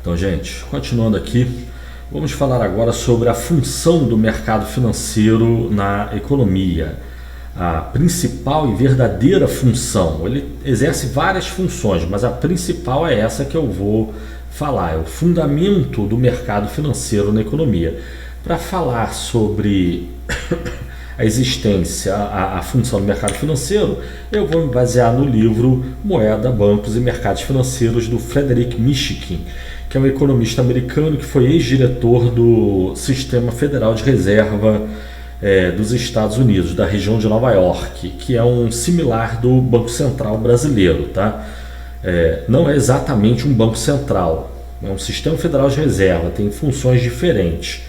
Então, gente, continuando aqui, vamos falar agora sobre a função do mercado financeiro na economia. A principal e verdadeira função. Ele exerce várias funções, mas a principal é essa que eu vou falar, é o fundamento do mercado financeiro na economia. Para falar sobre a existência, a função do mercado financeiro, eu vou me basear no livro Moeda, Bancos e Mercados Financeiros, do Frederic Mishkin, que é um economista americano que foi ex-diretor do Sistema Federal de Reserva dos Estados Unidos, da região de Nova York, que é um similar do Banco Central brasileiro, tá? Não é exatamente um banco central, é um sistema federal de reserva, tem funções diferentes.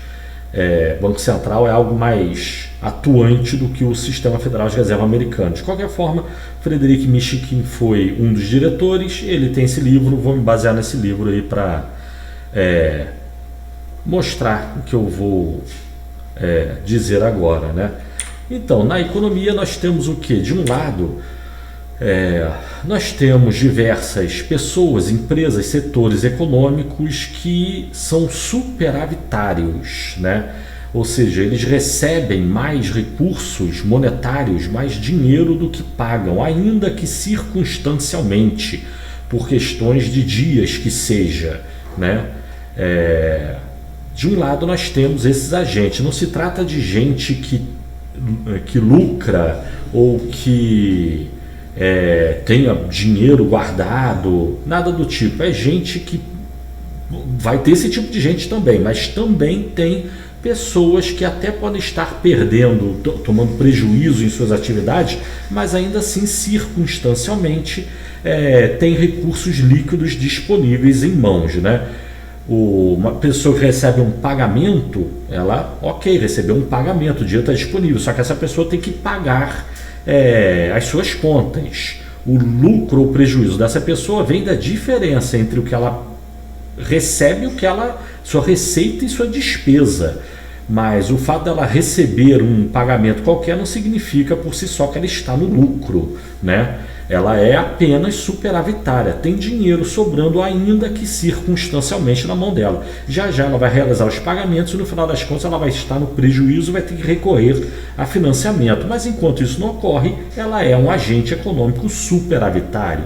Banco Central é algo mais atuante do que o Sistema Federal de Reserva americano. De qualquer forma, Frederic Mishkin foi um dos diretores, ele tem esse livro, vou me basear nesse livro aí para mostrar o que eu vou dizer agora, né? Então, na economia nós temos o que? De um lado, nós temos diversas pessoas, empresas, setores econômicos que são superavitários, né? Ou seja, eles recebem mais recursos monetários, mais dinheiro do que pagam, ainda que circunstancialmente, por questões de dias que seja, né? De um lado nós temos esses agentes, não se trata de gente que lucra ou que tenha dinheiro guardado, nada do tipo, é gente que vai ter esse tipo de gente também, mas também tem pessoas que até podem estar perdendo, tomando prejuízo em suas atividades, mas ainda assim circunstancialmente tem recursos líquidos disponíveis em mãos, né? Uma pessoa que recebe um pagamento, ela, recebeu um pagamento, o dinheiro está disponível, só que essa pessoa tem que pagar as suas contas. O lucro ou prejuízo dessa pessoa vem da diferença entre o que ela recebe, sua receita e sua despesa. Mas o fato dela receber um pagamento qualquer não significa por si só que ela está no lucro, né? Ela é apenas superavitária, tem dinheiro sobrando ainda que circunstancialmente na mão dela. Já ela vai realizar os pagamentos e no final das contas ela vai estar no prejuízo, vai ter que recorrer a financiamento. Mas enquanto isso não ocorre, ela é um agente econômico superavitário.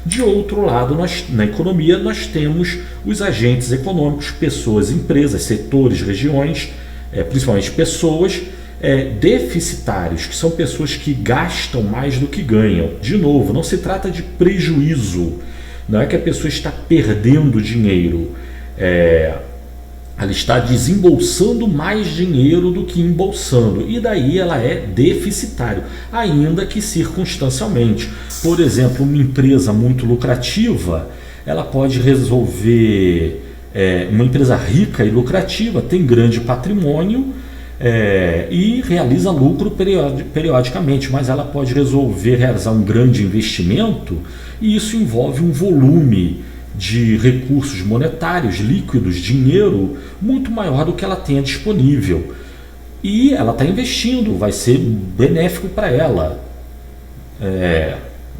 De outro lado, na economia nós temos os agentes econômicos, pessoas, empresas, setores, regiões, principalmente pessoas deficitários, que são pessoas que gastam mais do que ganham. De novo, não se trata de prejuízo, não é que a pessoa está perdendo dinheiro, ela está desembolsando mais dinheiro do que embolsando, e daí ela é deficitário, ainda que circunstancialmente. Por exemplo, uma empresa muito lucrativa, ela pode resolver, uma empresa rica e lucrativa, tem grande patrimônio, e realiza lucro periodicamente, mas ela pode realizar um grande investimento e isso envolve um volume de recursos monetários, líquidos, dinheiro, muito maior do que ela tenha disponível. E ela está investindo, vai ser benéfico para ela,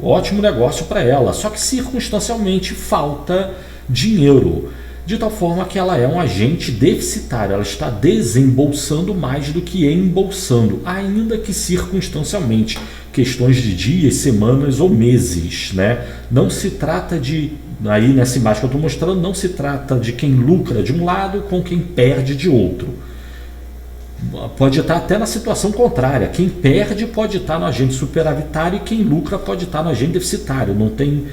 ótimo negócio para ela, só que circunstancialmente falta dinheiro. De tal forma que ela é um agente deficitário, ela está desembolsando mais do que embolsando, ainda que circunstancialmente, questões de dias, semanas ou meses, né? Não se trata aí nessa imagem que eu estou mostrando, não se trata de quem lucra de um lado com quem perde de outro. Pode estar até na situação contrária, quem perde pode estar no agente superavitário e quem lucra pode estar no agente deficitário, não tem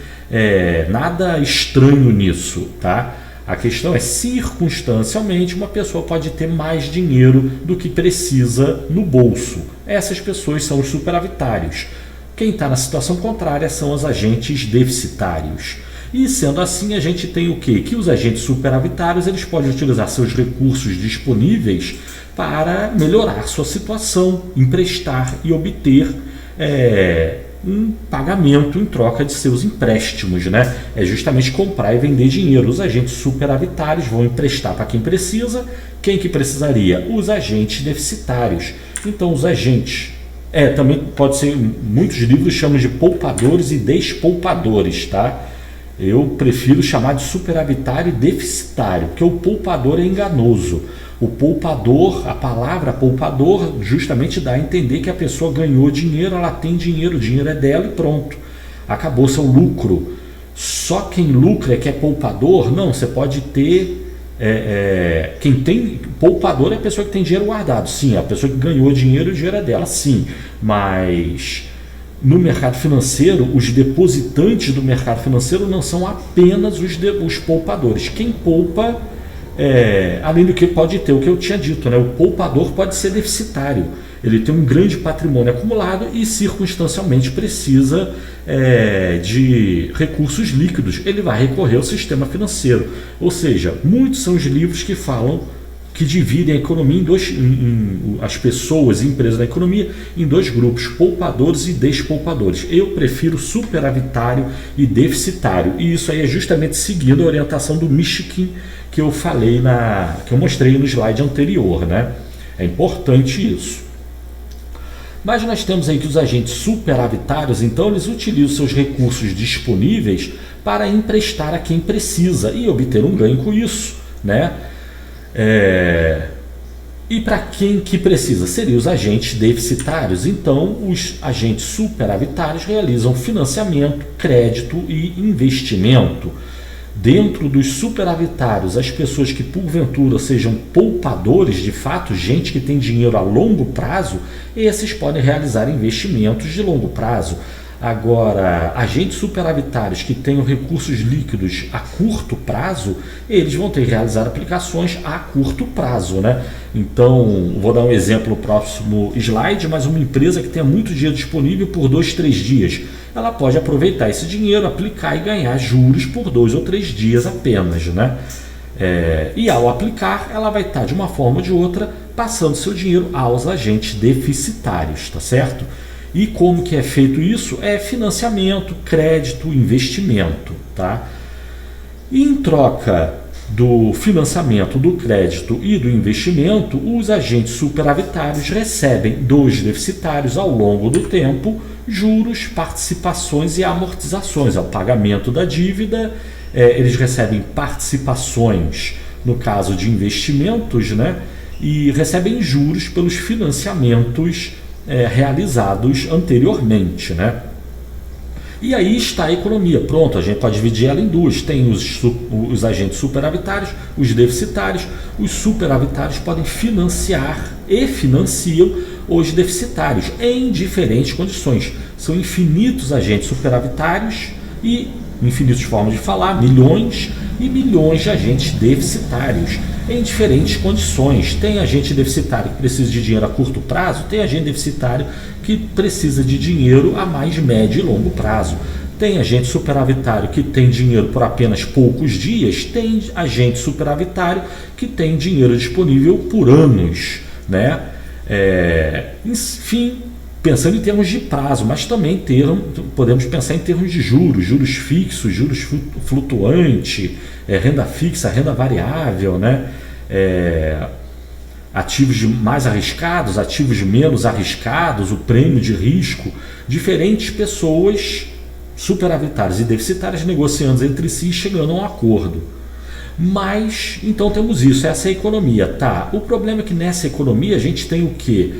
nada estranho nisso, tá? A questão é, circunstancialmente, uma pessoa pode ter mais dinheiro do que precisa no bolso. Essas pessoas são os superavitários. Quem está na situação contrária são os agentes deficitários. E sendo assim, a gente tem o quê? Que os agentes superavitários eles podem utilizar seus recursos disponíveis para melhorar sua situação, emprestar e obter um pagamento em troca de seus empréstimos, né? É justamente comprar e vender dinheiro. Os agentes superavitários vão emprestar para quem precisa. Quem que precisaria? Os agentes deficitários. Então os agentes, também pode ser, muitos livros chamam de poupadores e despoupadores, tá? Eu prefiro chamar de superavitário e deficitário, porque o poupador é enganoso. O poupador, a palavra poupador, justamente dá a entender que a pessoa ganhou dinheiro, ela tem dinheiro, o dinheiro é dela e pronto. Acabou seu lucro. Só quem lucra é que é poupador? Não, você pode ter... quem tem poupador é a pessoa que tem dinheiro guardado. Sim, a pessoa que ganhou dinheiro, o dinheiro é dela, sim. Mas no mercado financeiro, os depositantes do mercado financeiro não são apenas os poupadores. Quem poupa, além do que pode ter o que eu tinha dito, né? O poupador pode ser deficitário. Ele tem um grande patrimônio acumulado e circunstancialmente precisa de recursos líquidos. Ele vai recorrer ao sistema financeiro. Ou seja, muitos são os livros que falam, que dividem a economia as pessoas e empresas da economia em dois grupos, poupadores e despoupadores. Eu prefiro superavitário e deficitário. E isso aí é justamente seguindo a orientação do Mishkin que eu falei, que eu mostrei no slide anterior, né? É importante isso. Mas nós temos aí que os agentes superavitários, então, eles utilizam seus recursos disponíveis para emprestar a quem precisa e obter um ganho com isso, né? E para quem que precisa? Seriam os agentes deficitários. Então, os agentes superavitários realizam financiamento, crédito e investimento. Dentro dos superavitários, as pessoas que porventura sejam poupadores, de fato, gente que tem dinheiro a longo prazo, esses podem realizar investimentos de longo prazo. Agora, agentes superavitários que tenham recursos líquidos a curto prazo, eles vão ter que realizar aplicações a curto prazo, né? Então, vou dar um exemplo no próximo slide, mas uma empresa que tenha muito dinheiro disponível por 2, 3 dias, ela pode aproveitar esse dinheiro, aplicar e ganhar juros por 2 ou 3 dias apenas, né? E ao aplicar, ela vai estar de uma forma ou de outra passando seu dinheiro aos agentes deficitários, tá certo? E como que é feito isso? É financiamento, crédito, investimento, tá? E em troca do financiamento, do crédito e do investimento, os agentes superavitários recebem dos deficitários ao longo do tempo juros, participações e amortizações. Ao pagamento da dívida, eles recebem participações no caso de investimentos, né? E recebem juros pelos financiamentos realizados anteriormente, né? E aí está a economia. Pronto, a gente pode dividir ela em duas. Tem os agentes superavitários, os deficitários. Os superavitários podem financiar e financiam os deficitários em diferentes condições. São infinitos agentes superavitários e infinitas formas de falar, milhões e milhões de agentes deficitários em diferentes condições. Tem agente deficitário que precisa de dinheiro a curto prazo, tem agente deficitário que precisa de dinheiro a mais médio e longo prazo. Tem agente superavitário que tem dinheiro por apenas poucos dias, tem agente superavitário que tem dinheiro disponível por anos, né? Enfim, pensando em termos de prazo, mas também podemos pensar em termos de juros fixos, juros flutuante, renda fixa, renda variável, né? Ativos mais arriscados, ativos menos arriscados, o prêmio de risco. Diferentes pessoas superavitárias e deficitárias negociando entre si e chegando a um acordo. Mas, então temos isso, essa é a economia, tá? O problema é que nessa economia a gente tem o quê?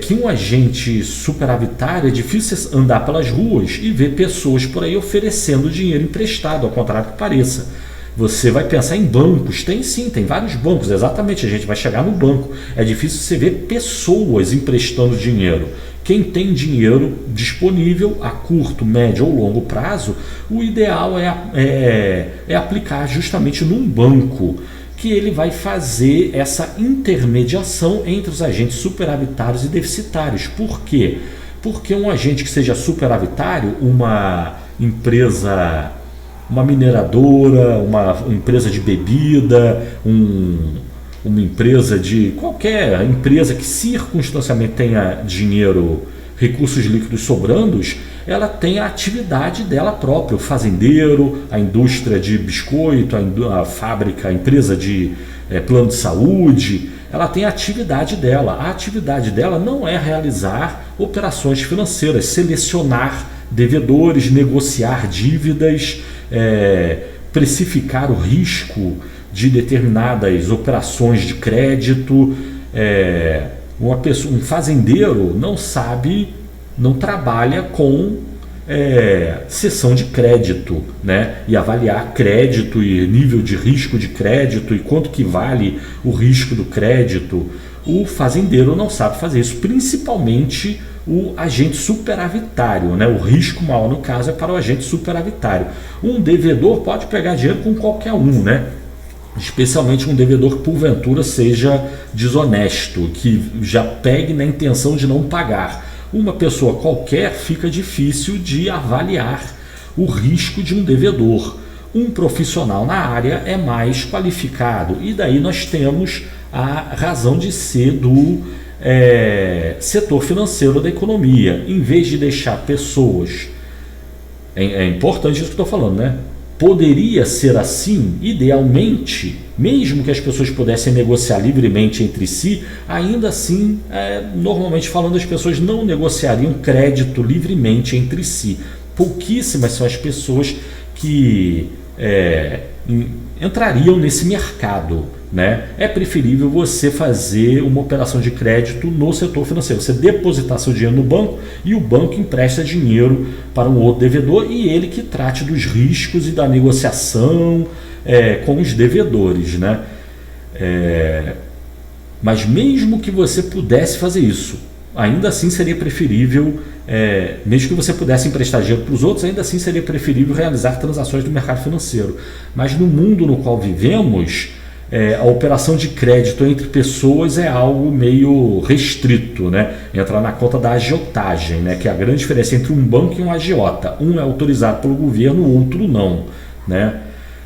Que um agente superavitário é difícil andar pelas ruas e ver pessoas por aí oferecendo dinheiro emprestado, ao contrário que pareça. Você vai pensar em bancos, tem vários bancos, exatamente, a gente vai chegar no banco. É difícil você ver pessoas emprestando dinheiro. Quem tem dinheiro disponível a curto, médio ou longo prazo, o ideal é aplicar justamente num banco, que ele vai fazer essa intermediação entre os agentes superavitários e deficitários. Por quê? Porque um agente que seja superavitário, uma empresa, uma mineradora, uma empresa de bebida, uma empresa de qualquer empresa que circunstancialmente tenha dinheiro, recursos líquidos sobrandos, ela tem a atividade dela própria, o fazendeiro, a indústria de biscoito, a fábrica, a empresa de plano de saúde, ela tem a atividade dela. A atividade dela não é realizar operações financeiras, selecionar devedores, negociar dívidas, precificar o risco de determinadas operações de crédito. Um fazendeiro não sabe, não trabalha com cessão de crédito, né? E avaliar crédito e nível de risco de crédito e quanto que vale o risco do crédito. O fazendeiro não sabe fazer isso, principalmente o agente superavitário, né? O risco maior no caso é para o agente superavitário. Um devedor pode pegar dinheiro com qualquer um, né? Especialmente um devedor que porventura seja desonesto, que já pegue na intenção de não pagar. Uma pessoa qualquer fica difícil de avaliar o risco de um devedor. Um profissional na área é mais qualificado, e daí nós temos a razão de ser do setor financeiro da economia. Em vez de deixar pessoas, é importante isso que eu estou falando, né? Poderia ser assim, idealmente, mesmo que as pessoas pudessem negociar livremente entre si, ainda assim, normalmente falando, as pessoas não negociariam crédito livremente entre si. Pouquíssimas são as pessoas que entrariam nesse mercado, né? É preferível você fazer uma operação de crédito no setor financeiro, você depositar seu dinheiro no banco e o banco empresta dinheiro para um outro devedor e ele que trate dos riscos e da negociação com os devedores, né? Mas mesmo que você pudesse fazer isso, ainda assim seria preferível, mesmo que você pudesse emprestar dinheiro para os outros, ainda assim seria preferível realizar transações do mercado financeiro. Mas no mundo no qual vivemos, a operação de crédito entre pessoas é algo meio restrito, né? Entra na conta da agiotagem, né? Que é a grande diferença entre um banco e um agiota. Um é autorizado pelo governo, o outro não, né?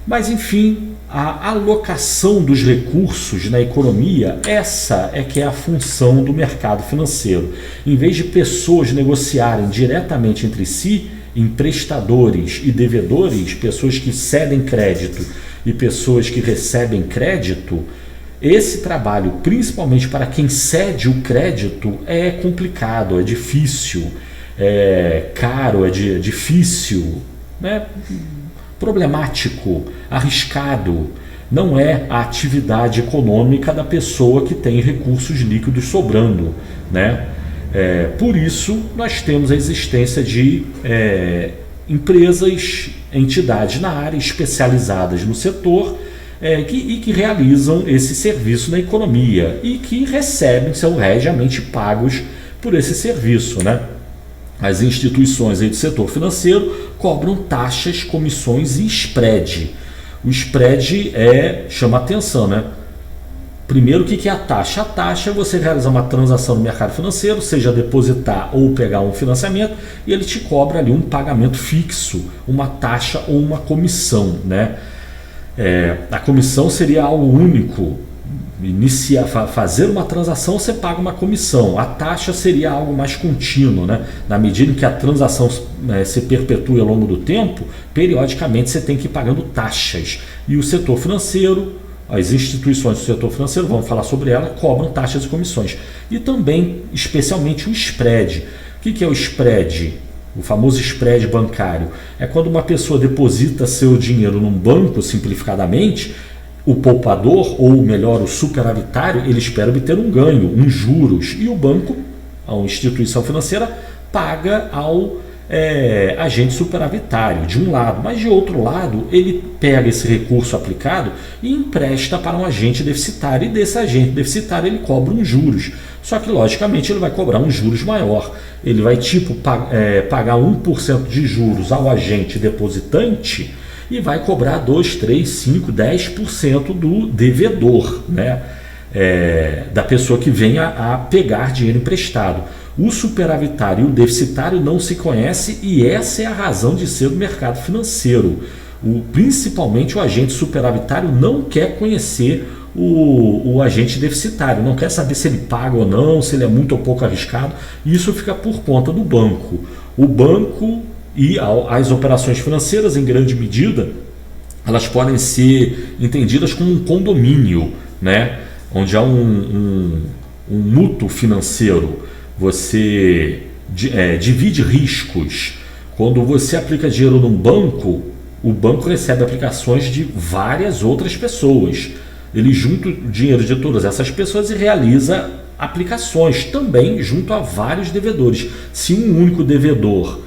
Mas enfim, a alocação dos recursos na economia, essa é que é a função do mercado financeiro. Em vez de pessoas negociarem diretamente entre si, emprestadores e devedores, pessoas que cedem crédito e pessoas que recebem crédito, esse trabalho, principalmente para quem cede o crédito, é complicado, é difícil, é caro, é difícil, né? Problemático, arriscado. Não é a atividade econômica da pessoa que tem recursos líquidos sobrando, né? Por isso, nós temos a existência de empresas, entidades na área especializadas no setor e que realizam esse serviço na economia e que recebem, são regiamente pagos por esse serviço, né? As instituições aí do setor financeiro cobram taxas, comissões e spread. O spread chama atenção, né? Primeiro, o que é a taxa? A taxa é você realizar uma transação no mercado financeiro, seja depositar ou pegar um financiamento, e ele te cobra ali um pagamento fixo, uma taxa ou uma comissão, né? A comissão seria algo único. Fazer uma transação, você paga uma comissão. A taxa seria algo mais contínuo, né? Na medida em que a transação se perpetua ao longo do tempo, periodicamente você tem que ir pagando taxas. E o setor financeiro, as instituições do setor financeiro, vamos falar sobre ela, cobram taxas e comissões. E também, especialmente, o spread. O que é o spread? O famoso spread bancário. É quando uma pessoa deposita seu dinheiro num banco, simplificadamente, o poupador, ou melhor, o superavitário, ele espera obter um ganho, um juros, e o banco, a instituição financeira, paga ao agente superavitário, de um lado, mas de outro lado, ele pega esse recurso aplicado e empresta para um agente deficitário, e desse agente deficitário ele cobra um juros, só que logicamente ele vai cobrar um juros maior, ele vai pagar 1% de juros ao agente depositante, e vai cobrar 2, 3, 5, 10% do devedor, né? Da pessoa que venha a pegar dinheiro emprestado. O superavitário e o deficitário não se conhecem, e essa é a razão de ser do mercado financeiro. Principalmente o agente superavitário não quer conhecer o agente deficitário, não quer saber se ele paga ou não, se ele é muito ou pouco arriscado. Isso fica por conta do banco. O banco e as operações financeiras, em grande medida, elas podem ser entendidas como um condomínio, né? Onde há um mútuo financeiro. Você divide riscos. Quando você aplica dinheiro num banco, o banco recebe aplicações de várias outras pessoas. Ele junta o dinheiro de todas essas pessoas e realiza aplicações também junto a vários devedores. Se um único devedor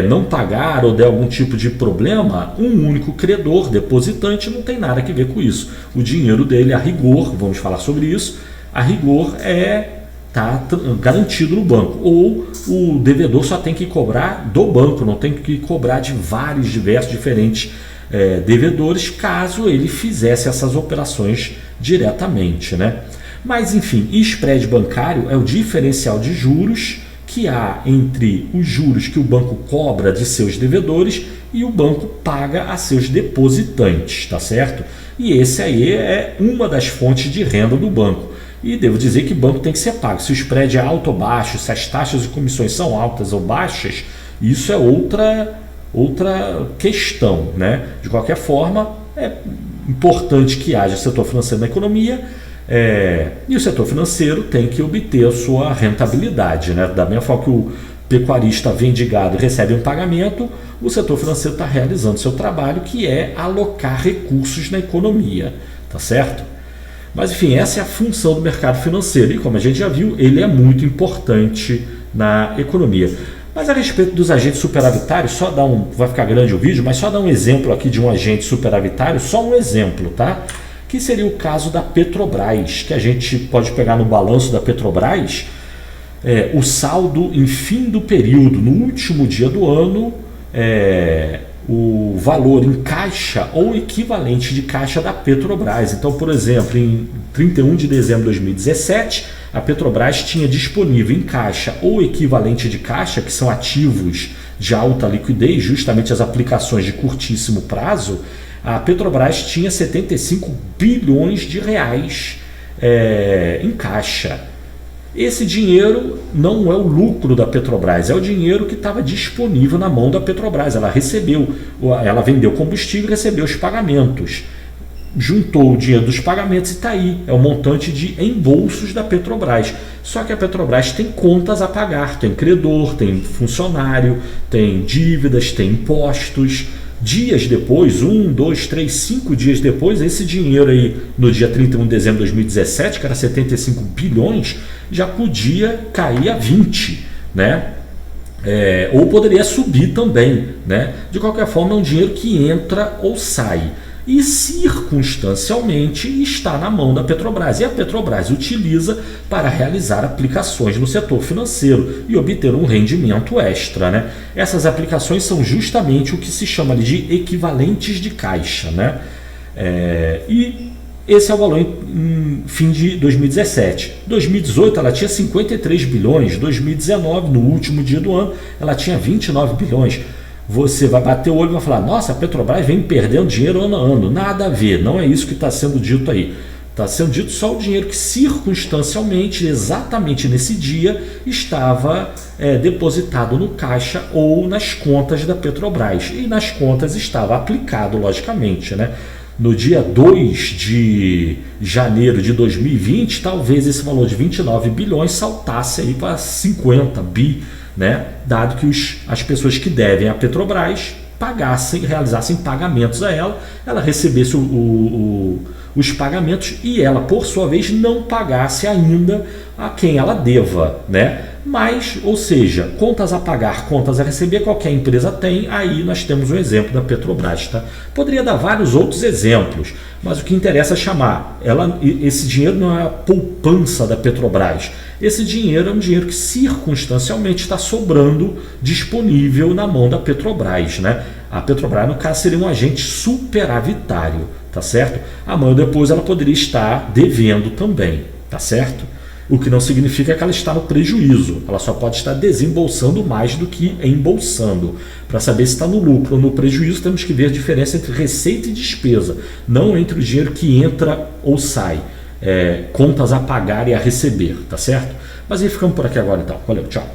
não pagar ou der algum tipo de problema, um único credor, depositante, não tem nada a ver com isso. O dinheiro dele, a rigor, vamos falar sobre isso, a rigor está garantido no banco. Ou o devedor só tem que cobrar do banco, não tem que cobrar de vários, diversos, diferentes devedores, caso ele fizesse essas operações diretamente, né? Mas, enfim, spread bancário é o diferencial de juros que há entre os juros que o banco cobra de seus devedores e o banco paga a seus depositantes, tá certo? E esse aí é uma das fontes de renda do banco. E devo dizer que o banco tem que ser pago. Se o spread é alto ou baixo, se as taxas e comissões são altas ou baixas, isso é outra questão, né? De qualquer forma, é importante que haja setor financeiro na economia. E o setor financeiro tem que obter a sua rentabilidade, né? Da mesma forma que o pecuarista vende gado e recebe um pagamento, o setor financeiro está realizando seu trabalho, que é alocar recursos na economia, tá certo? Mas enfim, essa é a função do mercado financeiro e, como a gente já viu, ele é muito importante na economia. Mas a respeito dos agentes superavitários, vai ficar grande o vídeo, mas só dar um exemplo aqui de um agente superavitário, só um exemplo, tá? Que seria o caso da Petrobras, que a gente pode pegar no balanço da Petrobras, o saldo em fim do período, no último dia do ano, o valor em caixa ou equivalente de caixa da Petrobras. Então, por exemplo, em 31 de dezembro de 2017, a Petrobras tinha disponível em caixa ou equivalente de caixa, que são ativos de alta liquidez, justamente as aplicações de curtíssimo prazo. A Petrobras tinha 75 bilhões de reais em caixa. Esse dinheiro não é o lucro da Petrobras, é o dinheiro que estava disponível na mão da Petrobras. Ela vendeu combustível e recebeu os pagamentos. Juntou o dinheiro dos pagamentos e está aí. É o montante de embolsos da Petrobras. Só que a Petrobras tem contas a pagar, tem credor, tem funcionário, tem dívidas, tem impostos. Dias depois, 1, 2, 3, 5 dias depois, esse dinheiro aí, no dia 31 de dezembro de 2017, que era 75 bilhões, já podia cair a 20, né? Ou poderia subir também, né? De qualquer forma, é um dinheiro que entra ou sai. E circunstancialmente está na mão da Petrobras. E a Petrobras utiliza para realizar aplicações no setor financeiro e obter um rendimento extra, né? Essas aplicações são justamente o que se chama de equivalentes de caixa, né? E esse é o valor em fim de 2017. 2018 ela tinha 53 bilhões, 2019, no último dia do ano, ela tinha 29 bilhões. Você vai bater o olho e vai falar: nossa, a Petrobras vem perdendo dinheiro ano a ano. Nada a ver, não é isso que está sendo dito aí. Está sendo dito só o dinheiro que circunstancialmente, exatamente nesse dia, estava depositado no caixa ou nas contas da Petrobras. E nas contas estava aplicado, logicamente, né? No dia 2 de janeiro de 2020, talvez esse valor de 29 bilhões saltasse aí para 50 bi, né? Dado que as pessoas que devem à Petrobras realizassem pagamentos a ela recebesse os pagamentos e ela, por sua vez, não pagasse ainda a quem ela deva, né? Mas, ou seja, contas a pagar, contas a receber, qualquer empresa tem. Aí nós temos um exemplo da Petrobras, tá? Poderia dar vários outros exemplos, mas o que interessa é chamar. Esse dinheiro não é a poupança da Petrobras. Esse dinheiro é um dinheiro que circunstancialmente está sobrando disponível na mão da Petrobras, né? A Petrobras, no caso, seria um agente superavitário, tá certo? Amanhã ou depois ela poderia estar devendo também, tá certo? O que não significa que ela está no prejuízo, ela só pode estar desembolsando mais do que embolsando. Para saber se está no lucro ou no prejuízo, temos que ver a diferença entre receita e despesa, não entre o dinheiro que entra ou sai, contas a pagar e a receber, tá certo? Mas aí ficamos por aqui agora então. Valeu, tchau.